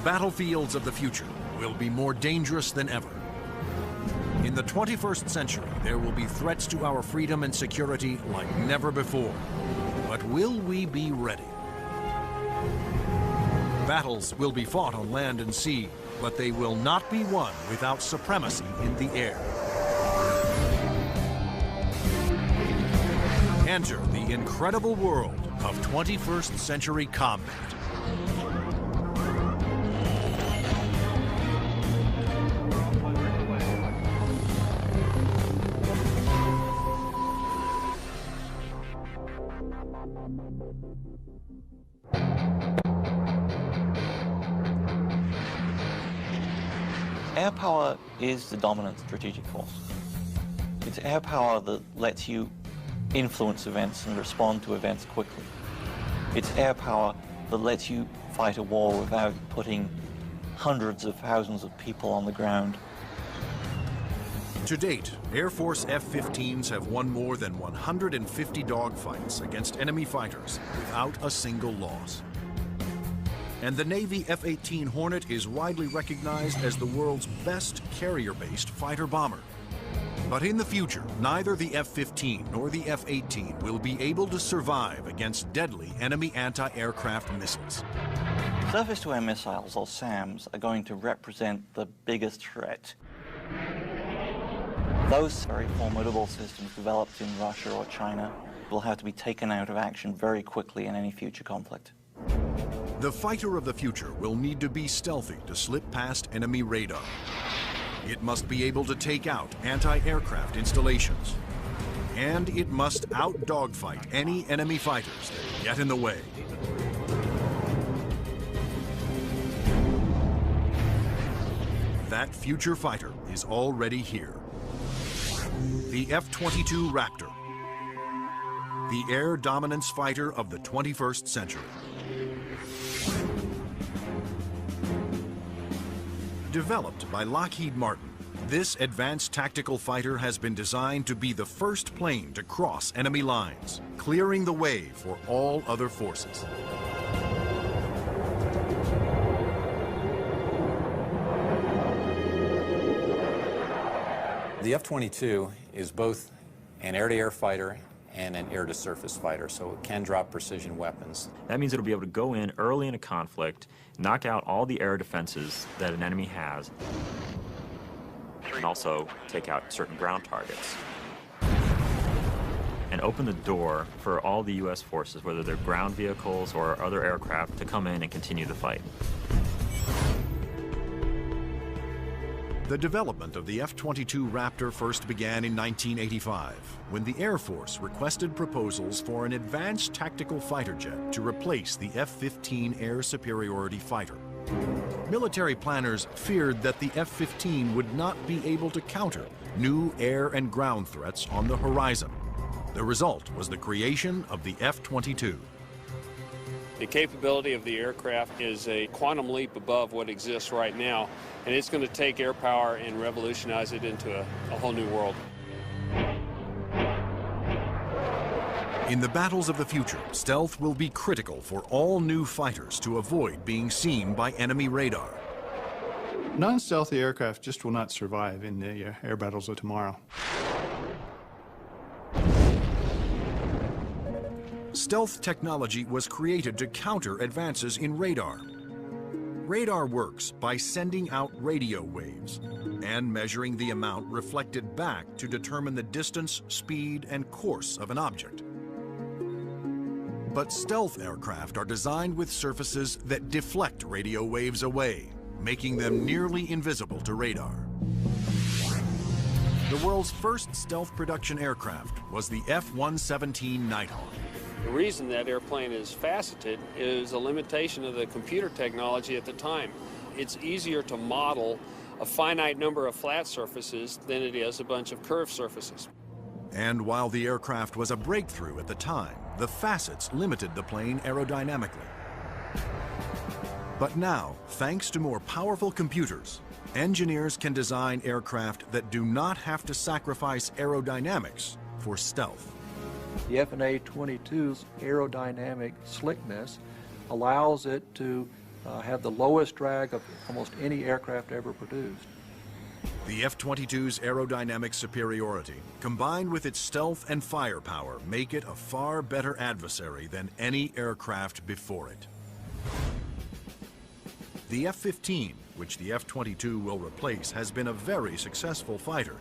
battlefields of the future will be more dangerous than ever. In the 21st century, there will be threats to our freedom and security like never before. But will we be ready? Battles will be fought on land and sea, but they will not be won without supremacy in the air. Enter the incredible world of 21st century combat. Air power is the dominant strategic force. It's air power that lets you influence events and respond to events quickly. It's air power that lets you fight a war without putting hundreds of thousands of people on the ground. To date, Air Force F-15s have won more than 150 dogfights against enemy fighters without a single loss. And the Navy F-18 Hornet is widely recognized as the world's best carrier-based fighter bomber. But in the future, neither the F-15 nor the F-18 will be able to survive against deadly enemy anti-aircraft missiles. Surface-to-air missiles, or SAMs, are going to represent the biggest threat. Those very formidable systems developed in Russia or China will have to be taken out of action very quickly in any future conflict. The fighter of the future will need to be stealthy to slip past enemy radar. It must be able to take out anti-aircraft installations. And it must out-dogfight any enemy fighters that get in the way. That future fighter is already here. The F-22 Raptor, the air dominance fighter of the 21st century. Developed by Lockheed Martin, this advanced tactical fighter has been designed to be the first plane to cross enemy lines, clearing the way for all other forces. The F-22 is both an air-to-air fighter and an air-to-surface fighter, so it can drop precision weapons. That means it'll be able to go in early in a conflict, knock out all the air defenses that an enemy has, and also take out certain ground targets. And open the door for all the U.S. forces, whether they're ground vehicles or other aircraft, to come in and continue the fight. The development of the F-22 Raptor first began in 1985, when the Air Force requested proposals for an advanced tactical fighter jet to replace the F-15 air superiority fighter. Military planners feared that the F-15 would not be able to counter new air and ground threats on the horizon. The result was the creation of the F-22. The capability of the aircraft is a quantum leap above what exists right now, and it's going to take air power and revolutionize it into a whole new world. In the battles of the future, stealth will be critical for all new fighters to avoid being seen by enemy radar. Non-stealthy aircraft just will not survive in the air battles of tomorrow. Stealth technology was created to counter advances in radar. Radar works by sending out radio waves and measuring the amount reflected back to determine the distance, speed, and course of an object. But stealth aircraft are designed with surfaces that deflect radio waves away, making them nearly invisible to radar. The world's first stealth production aircraft was the F-117 Nighthawk. The reason that airplane is faceted is a limitation of the computer technology at the time. It's easier to model a finite number of flat surfaces than it is a bunch of curved surfaces. And while the aircraft was a breakthrough at the time, the facets limited the plane aerodynamically. But now, thanks to more powerful computers, engineers can design aircraft that do not have to sacrifice aerodynamics for stealth. The F/A-22's aerodynamic slickness allows it to have the lowest drag of almost any aircraft ever produced. The F-22's aerodynamic superiority, combined with its stealth and firepower, make it a far better adversary than any aircraft before it. The F-15, which the F-22 will replace, has been a very successful fighter,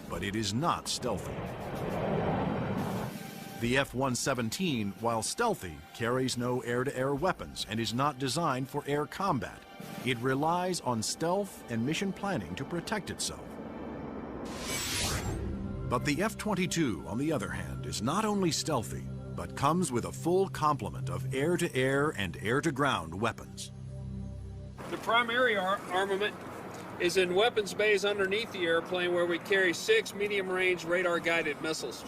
but it is not stealthy. The F-117, while stealthy, carries no air-to-air weapons and is not designed for air combat. It relies on stealth and mission planning to protect itself. But the F-22, on the other hand, is not only stealthy, but comes with a full complement of air-to-air and air-to-ground weapons. The primary armament is in weapons bays underneath the airplane, where we carry 6 medium-range radar-guided missiles.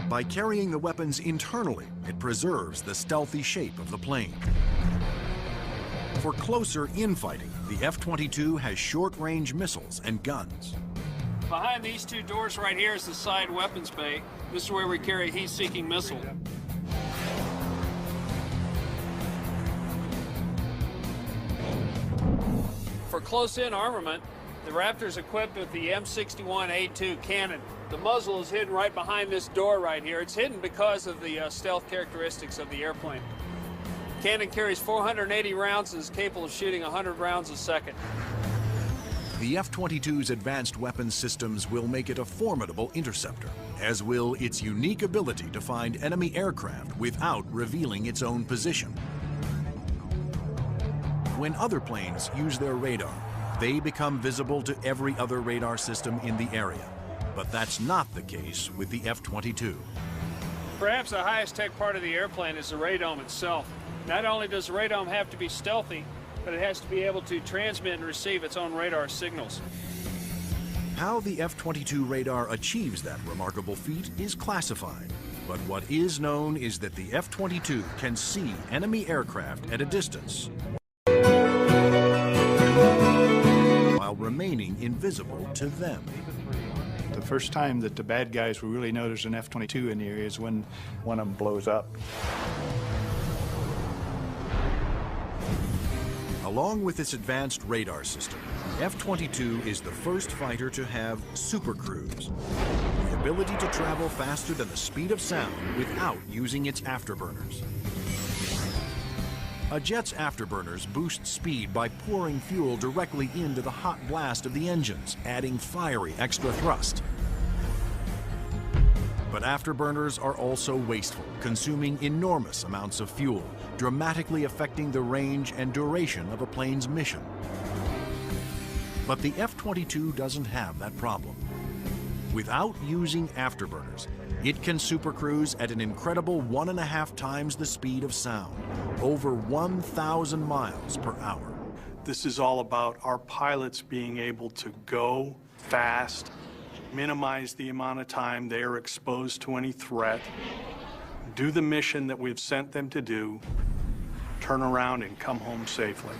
By carrying the weapons internally, it preserves the stealthy shape of the plane. For closer infighting, the F-22 has short-range missiles and guns. Behind these two doors right here is the side weapons bay. This is where we carry a heat-seeking missile. For close-in armament, the Raptor is equipped with the M61A2 cannon. The muzzle is hidden right behind this door right here. It's hidden because of the stealth characteristics of the airplane. Cannon carries 480 rounds and is capable of shooting 100 rounds a second. The F-22's advanced weapons systems will make it a formidable interceptor, as will its unique ability to find enemy aircraft without revealing its own position. When other planes use their radar, they become visible to every other radar system in the area. But that's not the case with the F-22. Perhaps the highest tech part of the airplane is the radome itself. Not only does the radome have to be stealthy, but it has to be able to transmit and receive its own radar signals. How the F-22 radar achieves that remarkable feat is classified. But what is known is that the F-22 can see enemy aircraft at a distance while remaining invisible to them. The first time that the bad guys will really know there's an F-22 in the area is when one of them blows up. Along with its advanced radar system, the F-22 is the first fighter to have Super Cruise, the ability to travel faster than the speed of sound without using its afterburners. A jet's afterburners boost speed by pouring fuel directly into the hot blast of the engines, adding fiery extra thrust. But afterburners are also wasteful, consuming enormous amounts of fuel, dramatically affecting the range and duration of a plane's mission. But the F-22 doesn't have that problem. Without using afterburners, it can supercruise at an incredible 1.5 times the speed of sound, over 1,000 miles per hour. This is all about our pilots being able to go fast, minimize the amount of time they are exposed to any threat, do the mission that we've sent them to do, turn around and come home safely.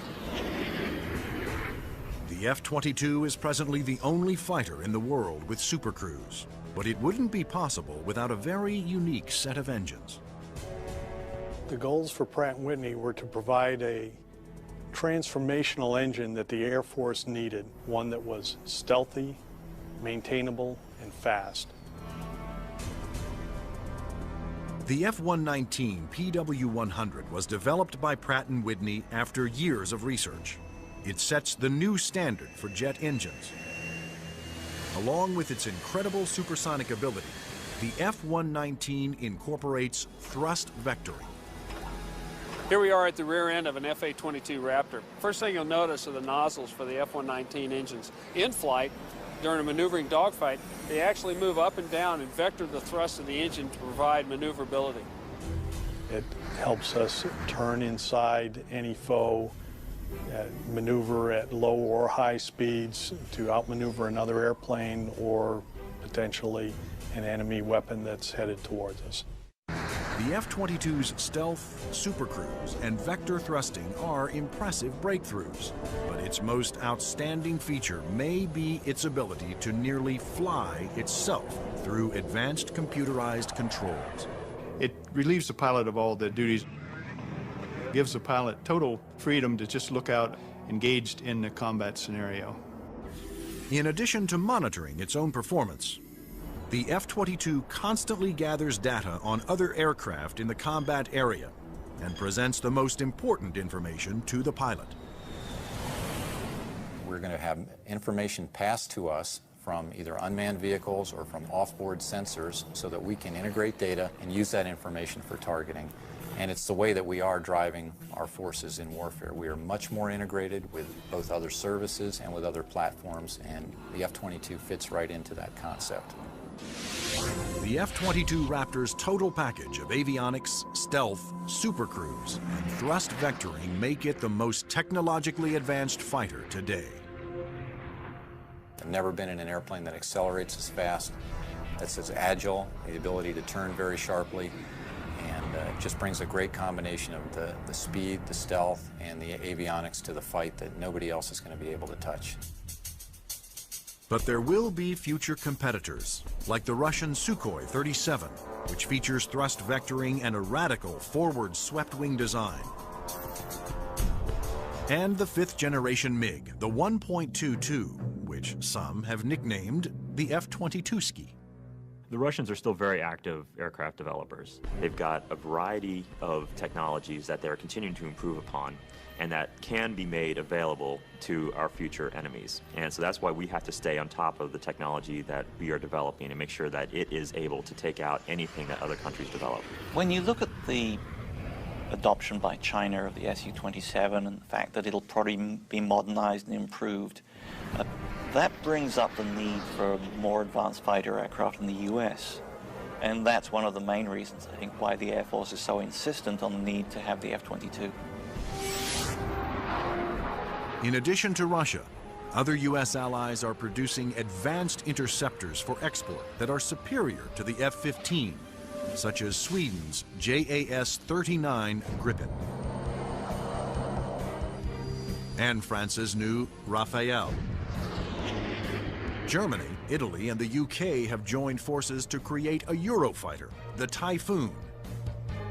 The F-22 is presently the only fighter in the world with supercruise, but it wouldn't be possible without a very unique set of engines. The goals for Pratt & Whitney were to provide a transformational engine that the Air Force needed, one that was stealthy, maintainable, and fast. The F-119 PW100 was developed by Pratt & Whitney after years of research. It sets the new standard for jet engines. Along with its incredible supersonic ability, the F-119 incorporates thrust vectoring. Here we are at the rear end of an F-A-22 Raptor. First thing you'll notice are the nozzles for the F-119 engines. In flight, during a maneuvering dogfight, they actually move up and down and vector the thrust of the engine to provide maneuverability. It helps us turn inside any foe, maneuver at low or high speeds to outmaneuver another airplane or potentially an enemy weapon that's headed towards us. The F-22's stealth, supercruise, and vector thrusting are impressive breakthroughs, but its most outstanding feature may be its ability to nearly fly itself through advanced computerized controls. It relieves the pilot of all the duties. gives the pilot total freedom to just look out engaged in a combat scenario. In addition to monitoring its own performance, the F-22 constantly gathers data on other aircraft in the combat area and presents the most important information to the pilot. We're going to have information passed to us from either unmanned vehicles or from off-board sensors so that we can integrate data and use that information for targeting. And it's the way that we are driving our forces in warfare. We are much more integrated with both other services and with other platforms, and the F-22 fits right into that concept. The F-22 Raptor's total package of avionics, stealth, supercruise, and thrust vectoring make it the most technologically advanced fighter today. I've never been in an airplane that accelerates as fast, that's as agile, the ability to turn very sharply, and it just brings a great combination of the speed, the stealth, and the avionics to the fight that nobody else is going to be able to touch. But there will be future competitors, like the Russian Sukhoi 37, which features thrust vectoring and a radical forward swept-wing design. And the fifth-generation MiG, the 1.22, which some have nicknamed the F-22ski. The Russians are still very active aircraft developers. They've got a variety of technologies that they're continuing to improve upon and that can be made available to our future enemies. And so that's why we have to stay on top of the technology that we are developing and make sure that it is able to take out anything that other countries develop. When you look at the adoption by China of the Su-27 and the fact that it'll probably be modernized and improved, that brings up the need for more advanced fighter aircraft in the US. And that's one of the main reasons, I think, why the Air Force is so insistent on the need to have the F-22. In addition to Russia, other U.S. allies are producing advanced interceptors for export that are superior to the F-15, such as Sweden's JAS-39 Gripen and France's new Rafale. Germany, Italy, and the UK have joined forces to create a Eurofighter, the Typhoon.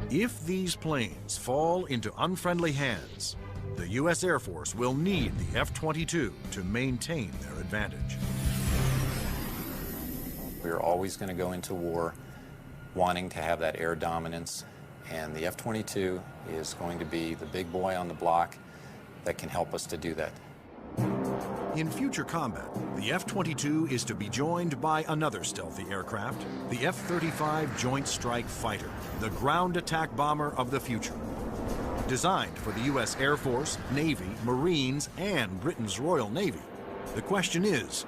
If these planes fall into unfriendly hands, the U.S. Air Force will need the F-22 to maintain their advantage. We're always going to go into war wanting to have that air dominance, and the F-22 is going to be the big boy on the block that can help us to do that. In future combat, the F-22 is to be joined by another stealthy aircraft, the F-35 Joint Strike Fighter, the ground attack bomber of the future. Designed for the U.S. Air Force, Navy, Marines, and Britain's Royal Navy, the question is,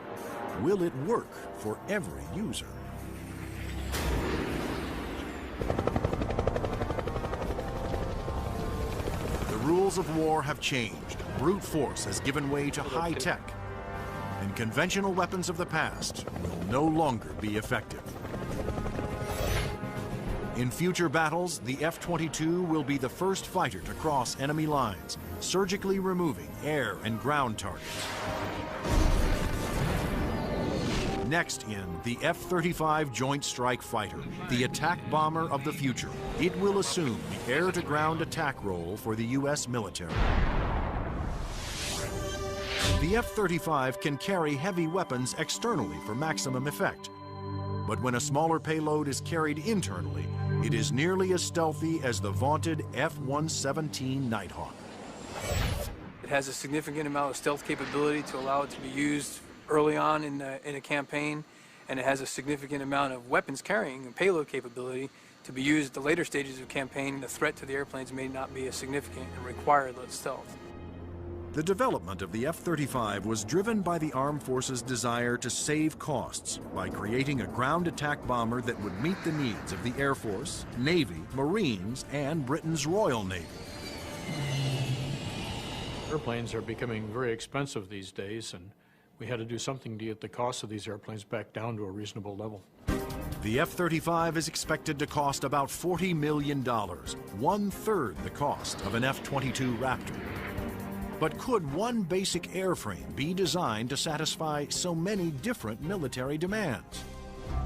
will it work for every user? The rules of war have changed. Brute force has given way to high tech, and conventional weapons of the past will no longer be effective. In future battles, the F-22 will be the first fighter to cross enemy lines, surgically removing air and ground targets. Next in, the F-35 Joint Strike Fighter, the attack bomber of the future. It will assume the air-to-ground attack role for the U.S. military. The F-35 can carry heavy weapons externally for maximum effect. But when a smaller payload is carried internally, it is nearly as stealthy as the vaunted F-117 Nighthawk. It has a significant amount of stealth capability to allow it to be used early on in a campaign, and it has a significant amount of weapons carrying and payload capability to be used at the later stages of campaign. The threat to the airplanes may not be as significant and require that stealth. The development of the F-35 was driven by the Armed Forces' desire to save costs by creating a ground attack bomber that would meet the needs of the Air Force, Navy, Marines, and Britain's Royal Navy. Airplanes are becoming very expensive these days, and we had to do something to get the cost of these airplanes back down to a reasonable level. The F-35 is expected to cost about $40 million, one-third the cost of an F-22 Raptor. But could one basic airframe be designed to satisfy so many different military demands?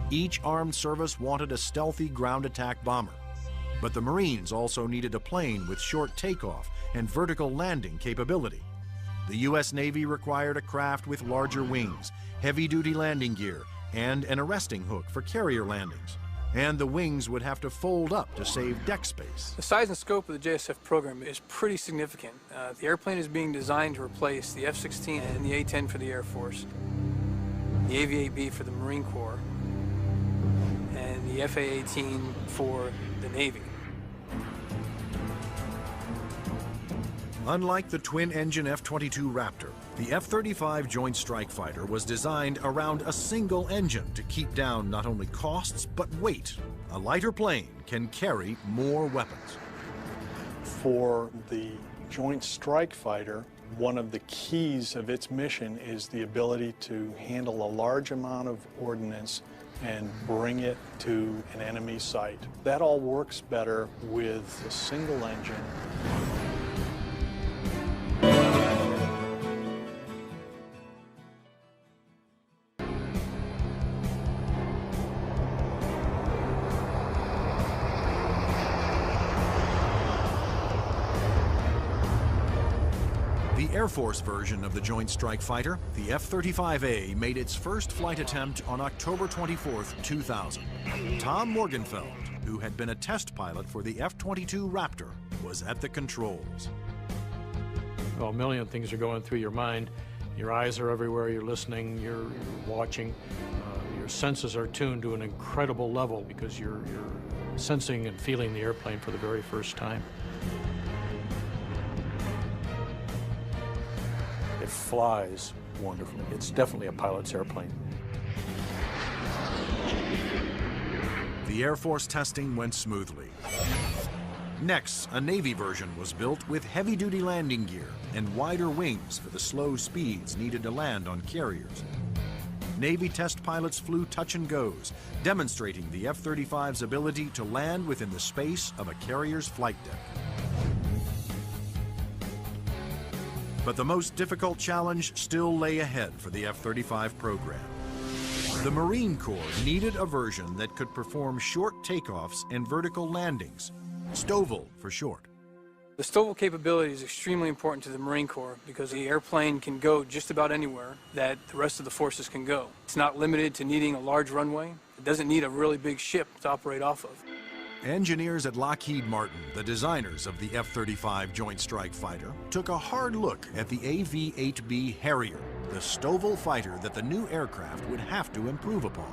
Each armed service wanted a stealthy ground attack bomber. But the Marines also needed a plane with short takeoff and vertical landing capability. The U.S. Navy required a craft with larger wings, heavy-duty landing gear, and an arresting hook for carrier landings. And the wings would have to fold up to save deck space. The size and scope of the JSF program is pretty significant. The airplane is being designed to replace the F-16 and the A-10 for the Air Force, the AV-8B for the Marine Corps, and the FA-18 for the Navy. Unlike the twin-engine F-22 Raptor, the F-35 Joint Strike Fighter was designed around a single engine to keep down not only costs, but weight. A lighter plane can carry more weapons. For the Joint Strike Fighter, one of the keys of its mission is the ability to handle a large amount of ordnance and bring it to an enemy site. That all works better with a single engine. The Air Force version of the Joint Strike Fighter, the F-35A, made its first flight attempt on October 24, 2000. Tom Morgenfeld, who had been a test pilot for the F-22 Raptor, was at the controls. Well, a million things are going through your mind. Your eyes are everywhere, you're listening, you're watching. Your senses are tuned to an incredible level because you're sensing and feeling the airplane for the very first time. It flies wonderfully. It's definitely a pilot's airplane. The Air Force testing went smoothly. Next, a Navy version was built with heavy-duty landing gear and wider wings for the slow speeds needed to land on carriers. Navy test pilots flew touch and goes, demonstrating the F-35's ability to land within the space of a carrier's flight deck. But the most difficult challenge still lay ahead for the F-35 program. The Marine Corps needed a version that could perform short takeoffs and vertical landings, STOVL for short. The STOVL capability is extremely important to the Marine Corps because the airplane can go just about anywhere that the rest of the forces can go. It's not limited to needing a large runway. It doesn't need a really big ship to operate off of. Engineers at Lockheed Martin, the designers of the F-35 Joint Strike Fighter, took a hard look at the AV-8B Harrier, the STOVL fighter that the new aircraft would have to improve upon.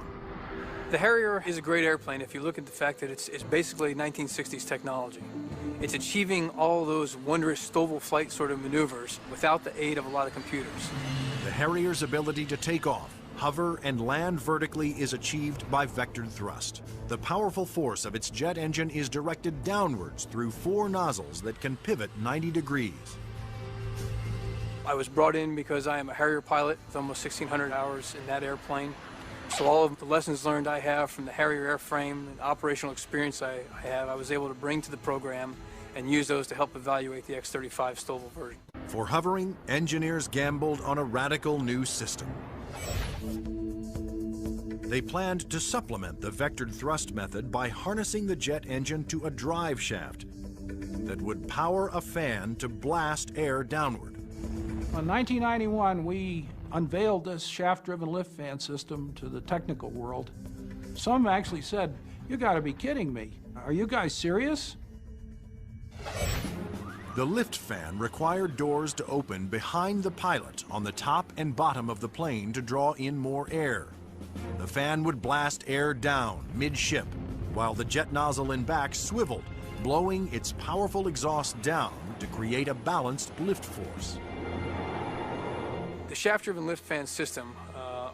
The Harrier is a great airplane if you look at the fact that it's basically 1960s technology. It's achieving all those wondrous STOVL flight sort of maneuvers without the aid of a lot of computers. The Harrier's ability to take off, hover, and land vertically is achieved by vectored thrust. The powerful force of its jet engine is directed downwards through 4 nozzles that can pivot 90 degrees. I was brought in because I am a Harrier pilot with almost 1,600 hours in that airplane. So all of the lessons learned I have from the Harrier airframe and operational experience I was able to bring to the program and use those to help evaluate the X-35 STOVL version. For hovering, engineers gambled on a radical new system. They planned to supplement the vectored thrust method by harnessing the jet engine to a drive shaft that would power a fan to blast air downward. In 1991, we unveiled this shaft-driven lift fan system to the technical world. Some actually said, "You gotta be kidding me. Are you guys serious?" The lift fan required doors to open behind the pilot on the top and bottom of the plane to draw in more air. The fan would blast air down mid-ship, while the jet nozzle in back swiveled, blowing its powerful exhaust down to create a balanced lift force. The shaft-driven lift fan system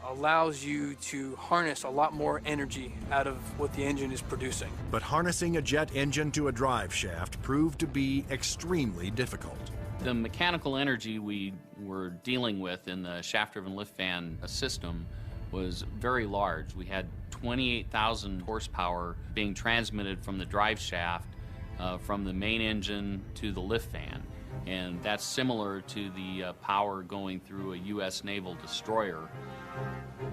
allows you to harness a lot more energy out of what the engine is producing. But harnessing a jet engine to a drive shaft proved to be extremely difficult. The mechanical energy we were dealing with in the shaft-driven lift fan system was very large. We had 28,000 horsepower being transmitted from the drive shaft from the main engine to the lift fan. And that's similar to the power going through a U.S. naval destroyer.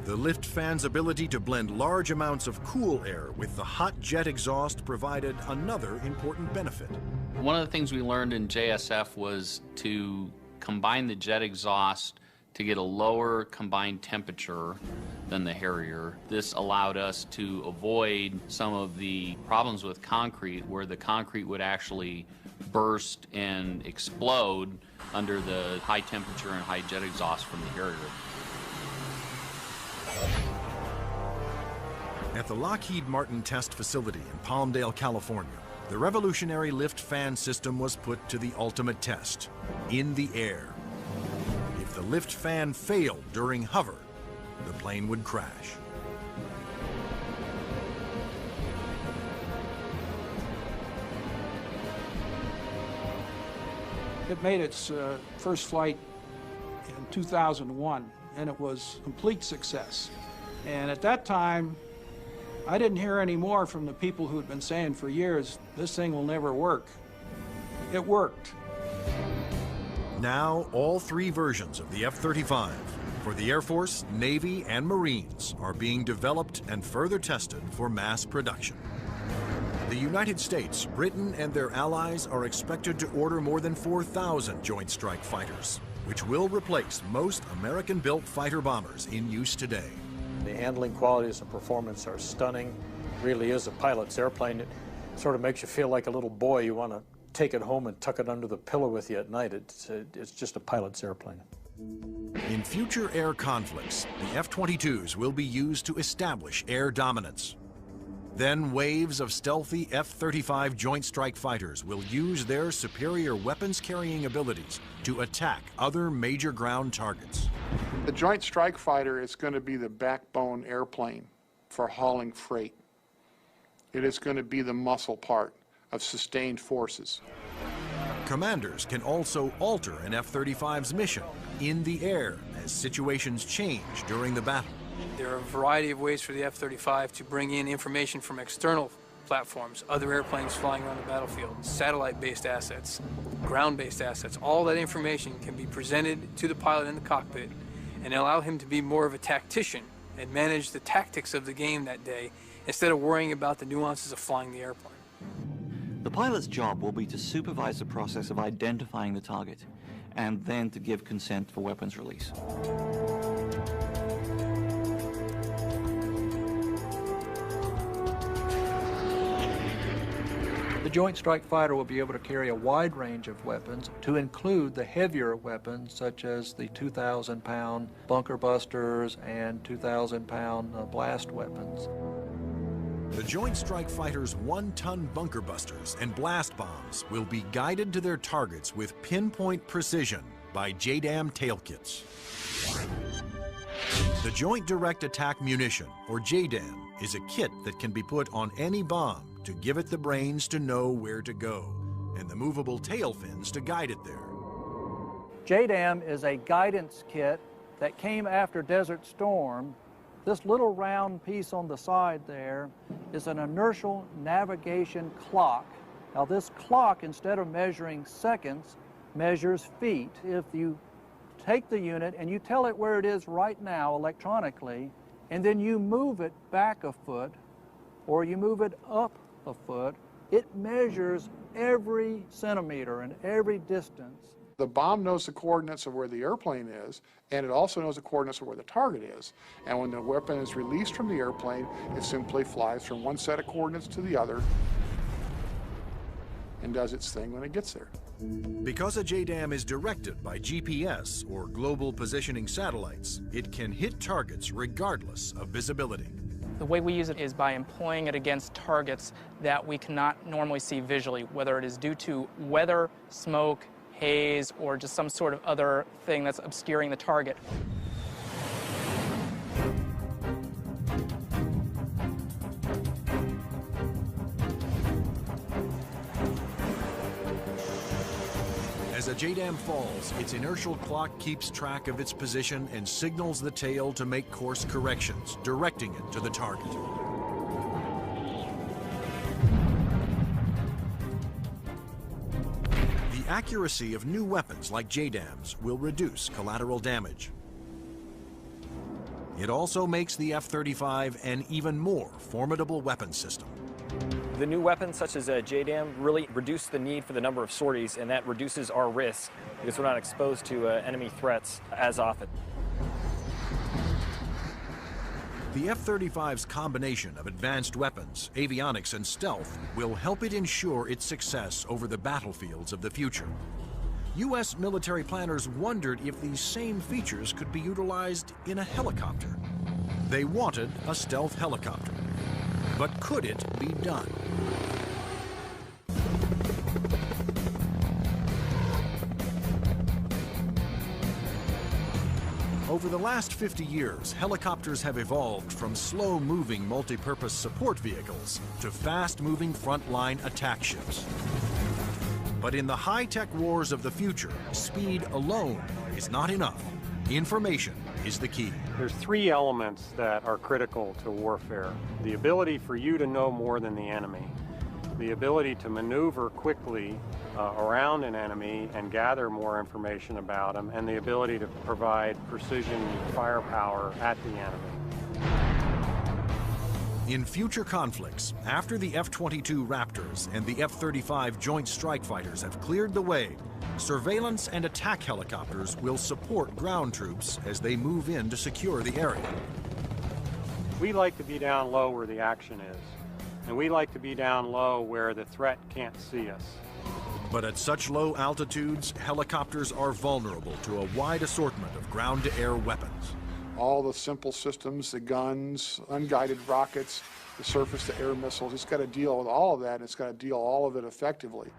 The lift fan's ability to blend large amounts of cool air with the hot jet exhaust provided another important benefit. One of the things we learned in JSF was to combine the jet exhaust to get a lower combined temperature than the Harrier. This allowed us to avoid some of the problems with concrete where the concrete would actually burst and explode under the high temperature and high jet exhaust from the Harrier. At the Lockheed Martin test facility in Palmdale, California, the revolutionary lift fan system was put to the ultimate test, in the air. If the lift fan failed during hover, the plane would crash. It made its first flight in 2001, and it was a complete success. And at that time, I didn't hear any more from the people who had been saying for years, this thing will never work. It worked. Now, all three versions of the F-35 for the Air Force, Navy, and Marines are being developed and further tested for mass production. The United States, Britain, and their allies are expected to order more than 4,000 Joint Strike Fighters, which will replace most American-built fighter bombers in use today. The handling qualities and performance are stunning. It really is a pilot's airplane. It sort of makes you feel like a little boy. You want to take it home and tuck it under the pillow with you at night. It's just a pilot's airplane. In future air conflicts, the F-22s will be used to establish air dominance. Then waves of stealthy F-35 Joint Strike Fighters will use their superior weapons-carrying abilities to attack other major ground targets. The Joint Strike Fighter is going to be the backbone airplane for hauling freight. It is going to be the muscle part of sustained forces. Commanders can also alter an F-35's mission in the air as situations change during the battle. There are a variety of ways for the F-35 to bring in information from external platforms, other airplanes flying around the battlefield, satellite-based assets, ground-based assets. All that information can be presented to the pilot in the cockpit and allow him to be more of a tactician and manage the tactics of the game that day instead of worrying about the nuances of flying the airplane. The pilot's job will be to supervise the process of identifying the target and then to give consent for weapons release. The Joint Strike Fighter will be able to carry a wide range of weapons, to include the heavier weapons such as the 2,000-pound bunker busters and 2,000-pound blast weapons. The Joint Strike Fighter's 1-ton bunker busters and blast bombs will be guided to their targets with pinpoint precision by JDAM tail kits. The Joint Direct Attack Munition, or JDAM, is a kit that can be put on any bomb to give it the brains to know where to go, and the movable tail fins to guide it there. JDAM is a guidance kit that came after Desert Storm. This little round piece on the side there is an inertial navigation clock. Now this clock, instead of measuring seconds, measures feet. If you take the unit and you tell it where it is right now electronically, and then you move it back a foot, or you move it up a foot, it measures every centimeter and every distance. The bomb knows the coordinates of where the airplane is, and it also knows the coordinates of where the target is. And when the weapon is released from the airplane, it simply flies from one set of coordinates to the other and does its thing when it gets there. Because a JDAM is directed by GPS, or global positioning satellites, it can hit targets regardless of visibility. The way we use it is by employing it against targets that we cannot normally see visually, whether it is due to weather, smoke, haze, or just some sort of other thing that's obscuring the target. As a JDAM falls, its inertial clock keeps track of its position and signals the tail to make course corrections, directing it to the target. The accuracy of new weapons like JDAMs will reduce collateral damage. It also makes the F-35 an even more formidable weapon system. The new weapons such as JDAM really reduce the need for the number of sorties, and that reduces our risk because we're not exposed to enemy threats as often. The F-35's combination of advanced weapons, avionics, and stealth will help it ensure its success over the battlefields of the future. U.S. military planners wondered if these same features could be utilized in a helicopter. They wanted a stealth helicopter. But could it be done? Over the last 50 years, helicopters have evolved from slow-moving multi-purpose support vehicles to fast-moving frontline attack ships. But in the high-tech wars of the future, speed alone is not enough. Information is the key. There's three elements that are critical to warfare. The ability for you to know more than the enemy, the ability to maneuver quickly around an enemy and gather more information about them, and the ability to provide precision firepower at the enemy. In future conflicts, after the F-22 Raptors and the F-35 Joint Strike Fighters have cleared the way, surveillance and attack helicopters will support ground troops as they move in to secure the area. We like to be down low where the action is, and we like to be down low where the threat can't see us. But at such low altitudes, helicopters are vulnerable to a wide assortment of ground-to-air weapons. All the simple systems, the guns, unguided rockets, the surface-to-air missiles, it's got to deal with all of that, and it's got to deal all of it effectively.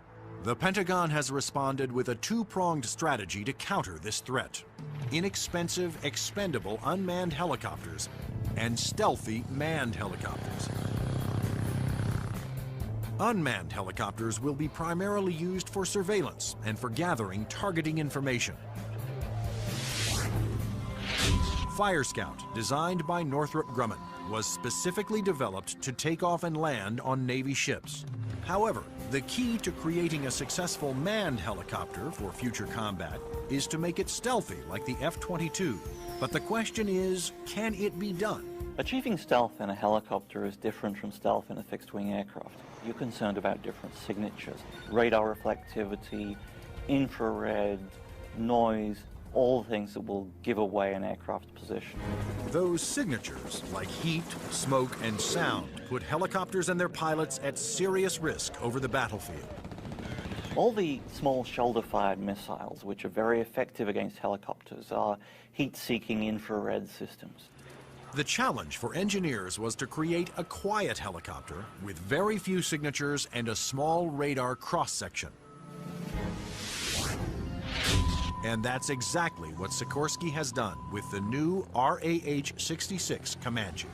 The Pentagon has responded with a two-pronged strategy to counter this threat: inexpensive, expendable unmanned helicopters and stealthy manned helicopters. Unmanned helicopters will be primarily used for surveillance and for gathering targeting information. Fire Scout, designed by Northrop Grumman, was specifically developed to take off and land on Navy ships. However, the key to creating a successful manned helicopter for future combat is to make it stealthy like the F-22. But the question is, can it be done? Achieving stealth in a helicopter is different from stealth in a fixed-wing aircraft. You're concerned about different signatures: radar reflectivity, infrared, noise, all things that will give away an aircraft's position. Those signatures, like heat, smoke, and sound, put helicopters and their pilots at serious risk over the battlefield. All the small shoulder-fired missiles, which are very effective against helicopters, are heat-seeking infrared systems. The challenge for engineers was to create a quiet helicopter with very few signatures and a small radar cross-section. And that's exactly what Sikorsky has done with the new RAH-66 Comanche.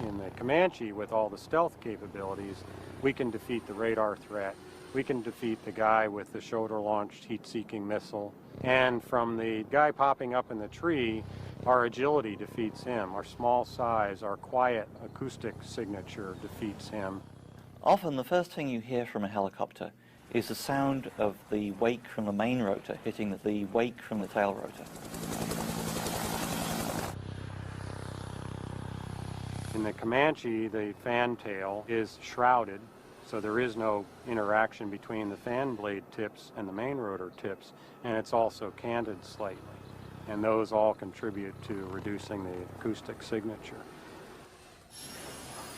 In the Comanche, with all the stealth capabilities, we can defeat the radar threat. We can defeat the guy with the shoulder-launched heat-seeking missile. And from the guy popping up in the tree, our agility defeats him. Our small size, our quiet acoustic signature defeats him. Often the first thing you hear from a helicopter is the sound of the wake from the main rotor hitting the wake from the tail rotor. In the Comanche, the fan tail is shrouded, so there is no interaction between the fan blade tips and the main rotor tips, and it's also canted slightly. And those all contribute to reducing the acoustic signature.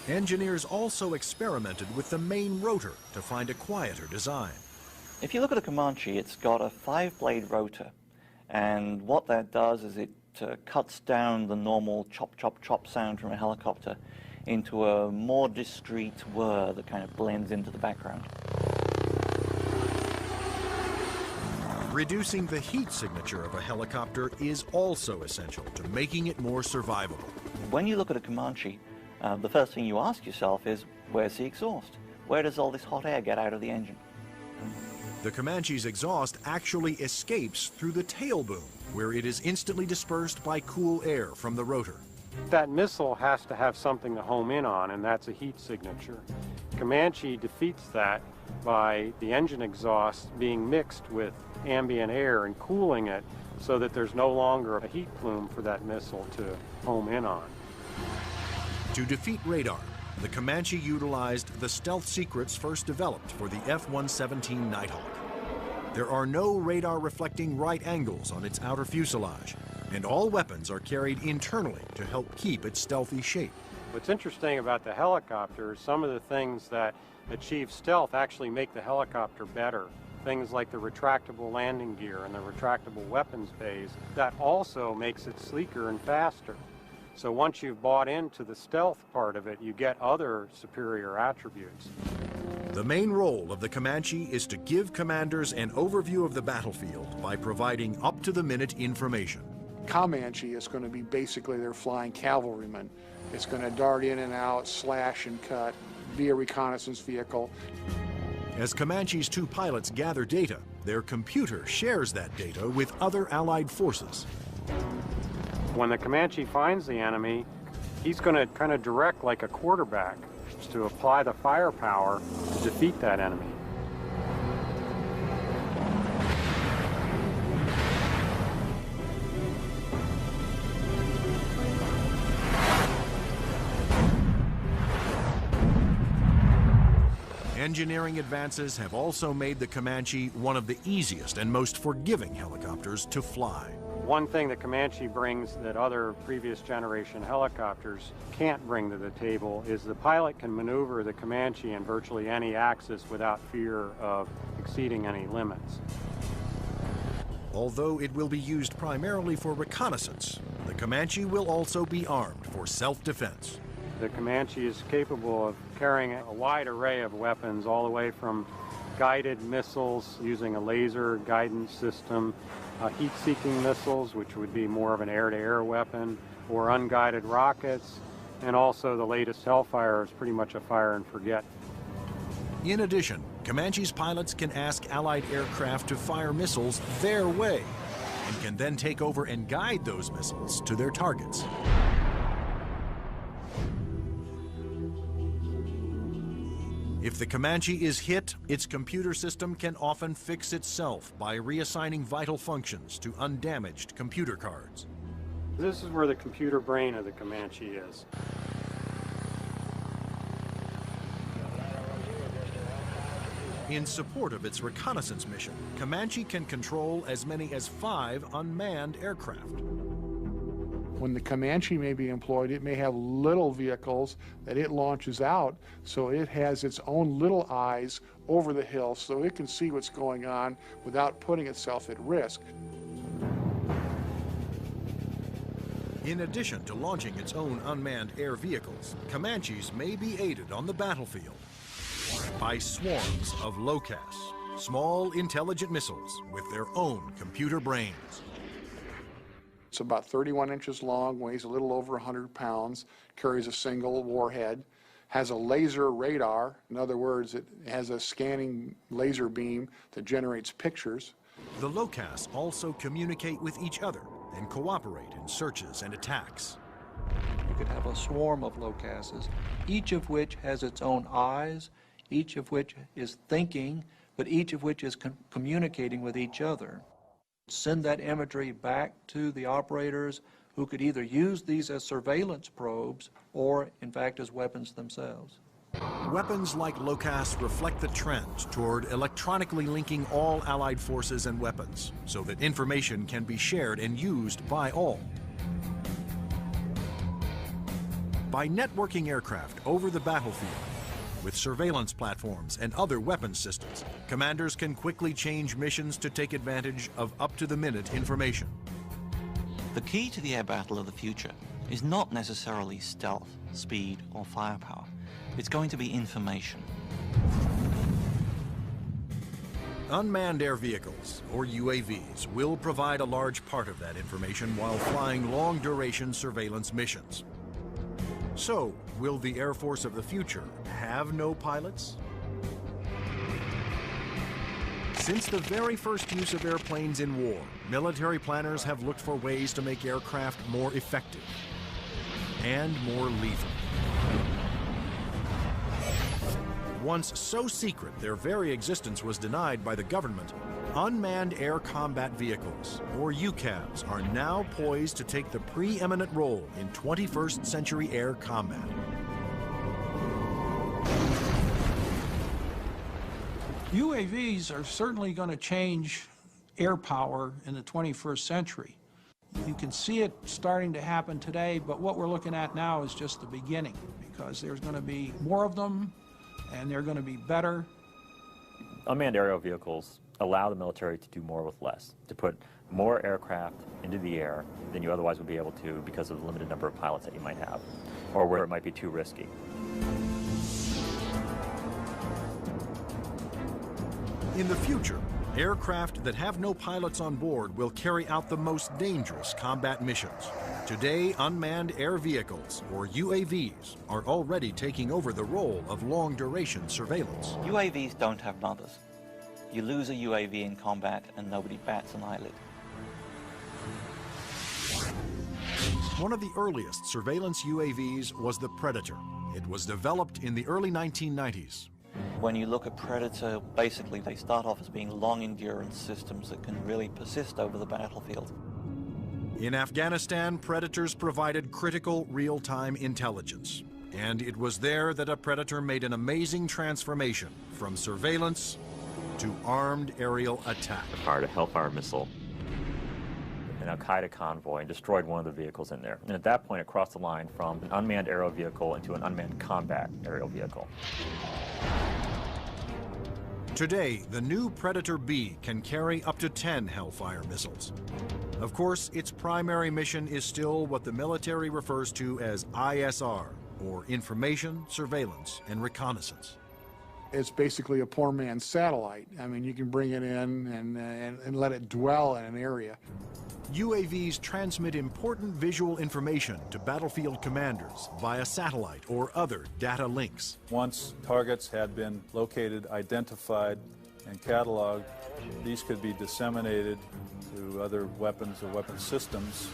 Engineers also experimented with the main rotor to find a quieter design. If you look at a Comanche, it's got a 5-blade rotor, and what that does is it cuts down the normal chop, chop, chop sound from a helicopter into a more discreet whir that kind of blends into the background. Reducing the heat signature of a helicopter is also essential to making it more survivable. When you look at a Comanche, the first thing you ask yourself is, where's the exhaust? Where does all this hot air get out of the engine? The Comanche's exhaust actually escapes through the tail boom, where it is instantly dispersed by cool air from the rotor. That missile has to have something to home in on, and that's a heat signature. Comanche defeats that by the engine exhaust being mixed with ambient air and cooling it so that there's no longer a heat plume for that missile to home in on. To defeat radar, the Comanche utilized the stealth secrets first developed for the F-117 Nighthawk. There are no radar-reflecting right angles on its outer fuselage, and all weapons are carried internally to help keep its stealthy shape. What's interesting about the helicopter is some of the things that achieve stealth actually make the helicopter better. Things like the retractable landing gear and the retractable weapons bays, that also makes it sleeker and faster. So once you've bought into the stealth part of it, you get other superior attributes. The main role of the Comanche is to give commanders an overview of the battlefield by providing up-to-the-minute information. Comanche is going to be basically their flying cavalryman. It's going to dart in and out, slash and cut, be a reconnaissance vehicle. As Comanche's two pilots gather data, their computer shares that data with other Allied forces. When the Comanche finds the enemy, he's going to kind of direct like a quarterback to apply the firepower to defeat that enemy. Engineering advances have also made the Comanche one of the easiest and most forgiving helicopters to fly. One thing that Comanche brings that other previous generation helicopters can't bring to the table is the pilot can maneuver the Comanche in virtually any axis without fear of exceeding any limits. Although it will be used primarily for reconnaissance, the Comanche will also be armed for self-defense. The Comanche is capable of carrying a wide array of weapons, all the way from guided missiles using a laser guidance system, heat-seeking missiles, which would be more of an air-to-air weapon, or unguided rockets, and also the latest Hellfire is pretty much a fire and forget. In addition, Comanche's pilots can ask Allied aircraft to fire missiles their way, and can then take over and guide those missiles to their targets. If the Comanche is hit, its computer system can often fix itself by reassigning vital functions to undamaged computer cards. This is where the computer brain of the Comanche is. In support of its reconnaissance mission, Comanche can control as many as 5 unmanned aircraft. When the Comanche may be employed, it may have little vehicles that it launches out, so it has its own little eyes over the hill so it can see what's going on without putting itself at risk. In addition to launching its own unmanned air vehicles, Comanches may be aided on the battlefield by swarms of LOCAS, small intelligent missiles with their own computer brains. It's about 31 inches long, weighs a little over 100 pounds, carries a single warhead, has a laser radar. In other words, it has a scanning laser beam that generates pictures. The LOCAS also communicate with each other and cooperate in searches and attacks. You could have a swarm of LOCASes, each of which has its own eyes, each of which is thinking, but each of which is communicating with each other. Send that imagery back to the operators who could either use these as surveillance probes or, in fact, as weapons themselves. Weapons like LOCAS reflect the trend toward electronically linking all Allied forces and weapons so that information can be shared and used by all. By networking aircraft over the battlefield, with surveillance platforms and other weapons systems, commanders can quickly change missions to take advantage of up-to-the-minute information. The key to the air battle of the future is not necessarily stealth, speed, or firepower. It's going to be information. Unmanned air vehicles, or UAVs, will provide a large part of that information while flying long-duration surveillance missions. So, will the Air Force of the future have no pilots? Since the very first use of airplanes in war, military planners have looked for ways to make aircraft more effective and more lethal. Once so secret their very existence was denied by the government, Unmanned Air Combat Vehicles, or UCAVs, are now poised to take the preeminent role in 21st century air combat. UAVs are certainly going to change air power in the 21st century. You can see it starting to happen today, but what we're looking at now is just the beginning, because there's going to be more of them, and they're going to be better. Unmanned aerial vehicles allow the military to do more with less, to put more aircraft into the air than you otherwise would be able to because of the limited number of pilots that you might have, or where it might be too risky. In the future, aircraft that have no pilots on board will carry out the most dangerous combat missions. Today, unmanned air vehicles, or UAVs, are already taking over the role of long-duration surveillance. UAVs don't have mothers. You lose a UAV in combat and nobody bats an eyelid. One of the earliest surveillance UAVs was the Predator. It was developed in the early 1990s. When you look at Predator, basically they start off as being long-endurance systems that can really persist over the battlefield. In Afghanistan, Predators provided critical real-time intelligence. And it was there that a Predator made an amazing transformation from surveillance to armed aerial attack. Fired a Hellfire missile, an Al-Qaeda convoy, and destroyed one of the vehicles in there. And at that point, it crossed the line from an unmanned aerial vehicle into an unmanned combat aerial vehicle. Today, the new Predator B can carry up to 10 Hellfire missiles. Of course, its primary mission is still what the military refers to as ISR, or Information, Surveillance, and Reconnaissance. It's basically a poor man's satellite. I mean, you can bring it in and let it dwell in an area. UAVs transmit important visual information to battlefield commanders via satellite or other data links. Once targets had been located, identified, and cataloged, these could be disseminated to other weapons or weapon systems.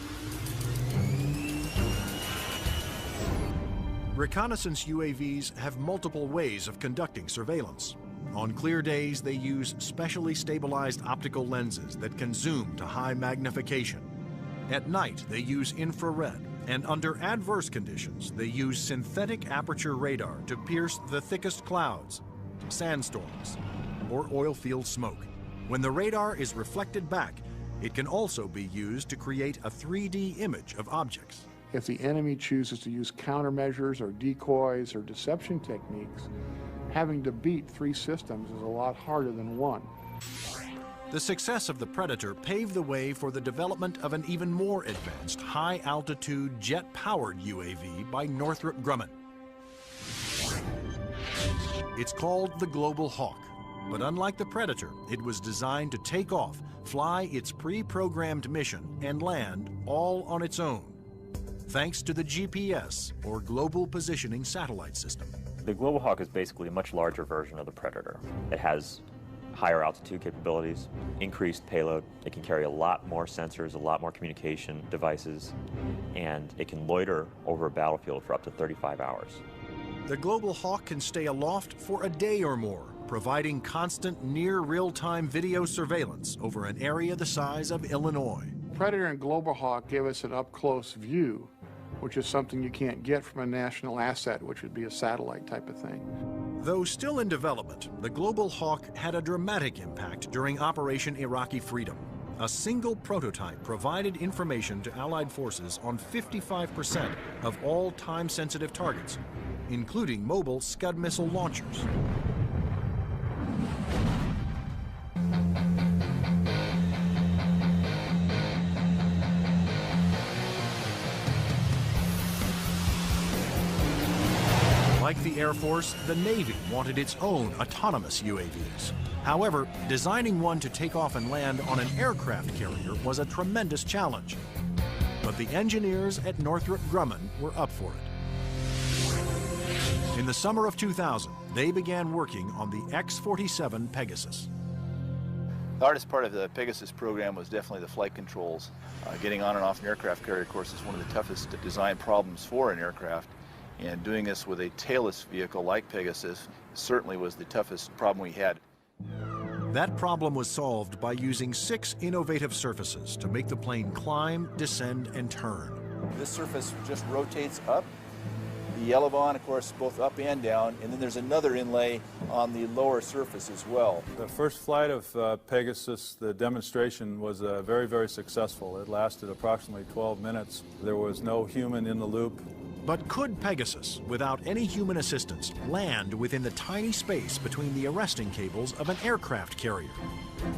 Reconnaissance UAVs have multiple ways of conducting surveillance. On clear days, they use specially stabilized optical lenses that can zoom to high magnification. At night, they use infrared, and under adverse conditions, they use synthetic aperture radar to pierce the thickest clouds, sandstorms, or oil field smoke. When the radar is reflected back, it can also be used to create a 3D image of objects. If the enemy chooses to use countermeasures or decoys or deception techniques, having to beat 3 systems is a lot harder than 1. The success of the Predator paved the way for the development of an even more advanced high-altitude jet-powered UAV by Northrop Grumman. It's called the Global Hawk, but unlike the Predator, it was designed to take off, fly its pre-programmed mission, and land all on its own, thanks to the GPS, or Global Positioning Satellite System. The Global Hawk is basically a much larger version of the Predator. It has higher altitude capabilities, increased payload. It can carry a lot more sensors, a lot more communication devices, and it can loiter over a battlefield for up to 35 hours. The Global Hawk can stay aloft for a day or more, providing constant near real-time video surveillance over an area the size of Illinois. Predator and Global Hawk give us an up-close view, which is something you can't get from a national asset, which would be a satellite type of thing. Though still in development, the Global Hawk had a dramatic impact during Operation Iraqi Freedom. A single prototype provided information to Allied forces on 55% of all time-sensitive targets, including mobile Scud missile launchers. Like the Air Force, the Navy wanted its own autonomous UAVs. However, designing one to take off and land on an aircraft carrier was a tremendous challenge. But the engineers at Northrop Grumman were up for it. In the summer of 2000, they began working on the X-47 Pegasus. The hardest part of the Pegasus program was definitely the flight controls. Getting on and off an aircraft carrier, of course, is one of the toughest design problems for an aircraft. And doing this with a tailless vehicle like Pegasus certainly was the toughest problem we had. That problem was solved by using 6 innovative surfaces to make the plane climb, descend, and turn. This surface just rotates up. The elevon, of course, both up and down, and then there's another inlay on the lower surface as well. The first flight of Pegasus, the demonstration was very, very successful. It lasted approximately 12 minutes. There was no human in the loop. But could Pegasus, without any human assistance, land within the tiny space between the arresting cables of an aircraft carrier?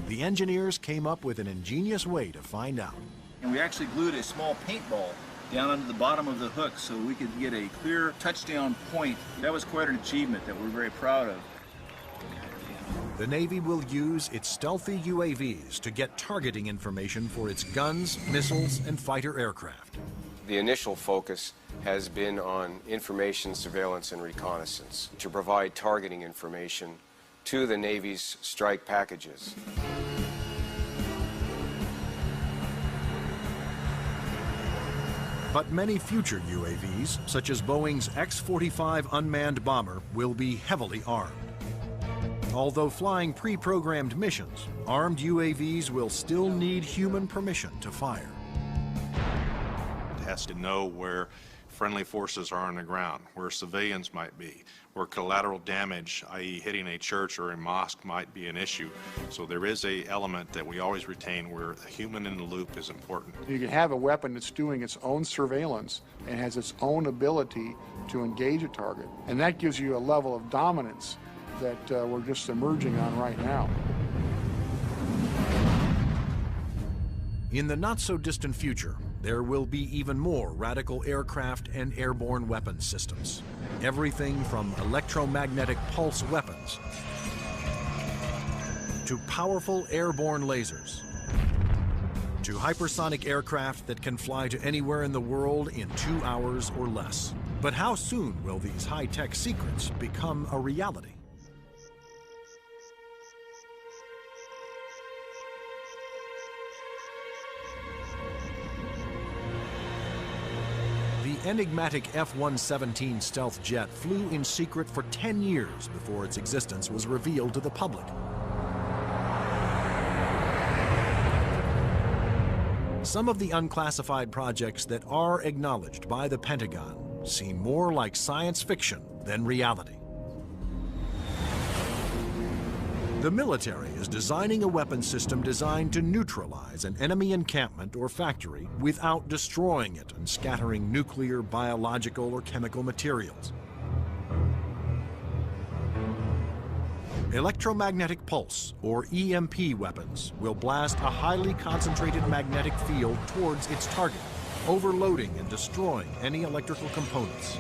The engineers came up with an ingenious way to find out. And we actually glued a small paintball down under the bottom of the hook so we could get a clear touchdown point. That was quite an achievement that we're very proud of. The Navy will use its stealthy UAVs to get targeting information for its guns, missiles, and fighter aircraft. The initial focus has been on information, surveillance, and reconnaissance to provide targeting information to the Navy's strike packages. But many future UAVs, such as Boeing's X-45 unmanned bomber, will be heavily armed. Although flying pre-programmed missions, armed UAVs will still need human permission to fire. It has to know where friendly forces are on the ground, where civilians might be, where collateral damage, i.e. hitting a church or a mosque, might be an issue. So there is an element that we always retain where the human in the loop is important. You can have a weapon that's doing its own surveillance and has its own ability to engage a target. And that gives you a level of dominance that we're just emerging on right now. In the not-so-distant future, there will be even more radical aircraft and airborne weapons systems. Everything from electromagnetic pulse weapons to powerful airborne lasers to hypersonic aircraft that can fly to anywhere in the world in 2 hours or less. But how soon will these high-tech secrets become a reality? The enigmatic F-117 stealth jet flew in secret for 10 years before its existence was revealed to the public. Some of the unclassified projects that are acknowledged by the Pentagon seem more like science fiction than reality. The military is designing a weapon system designed to neutralize an enemy encampment or factory without destroying it and scattering nuclear, biological, or chemical materials. Electromagnetic pulse, or EMP weapons, will blast a highly concentrated magnetic field towards its target, overloading and destroying any electrical components.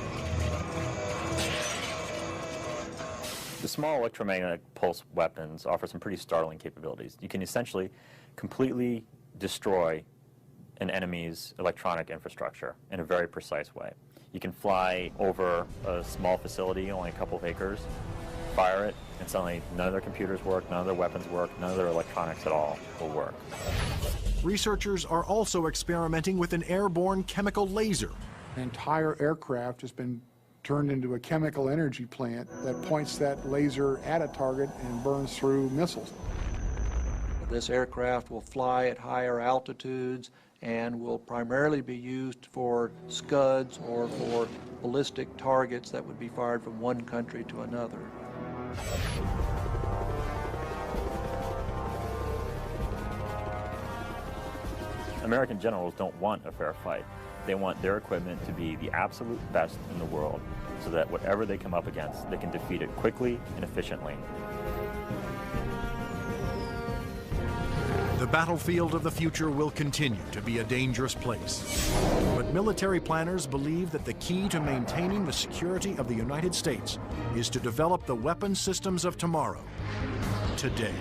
The small electromagnetic pulse weapons offer some pretty startling capabilities. You can essentially completely destroy an enemy's electronic infrastructure in a very precise way. You can fly over a small facility, only a couple of acres, fire it, and suddenly none of their computers work, none of their weapons work, none of their electronics at all will work. Researchers are also experimenting with an airborne chemical laser. An entire aircraft has been turned into a chemical energy plant that points that laser at a target and burns through missiles. This aircraft will fly at higher altitudes and will primarily be used for Scuds or for ballistic targets that would be fired from one country to another. American generals don't want a fair fight. They want their equipment to be the absolute best in the world so that whatever they come up against, they can defeat it quickly and efficiently. The battlefield of the future will continue to be a dangerous place. But military planners believe that the key to maintaining the security of the United States is to develop the weapon systems of tomorrow, today.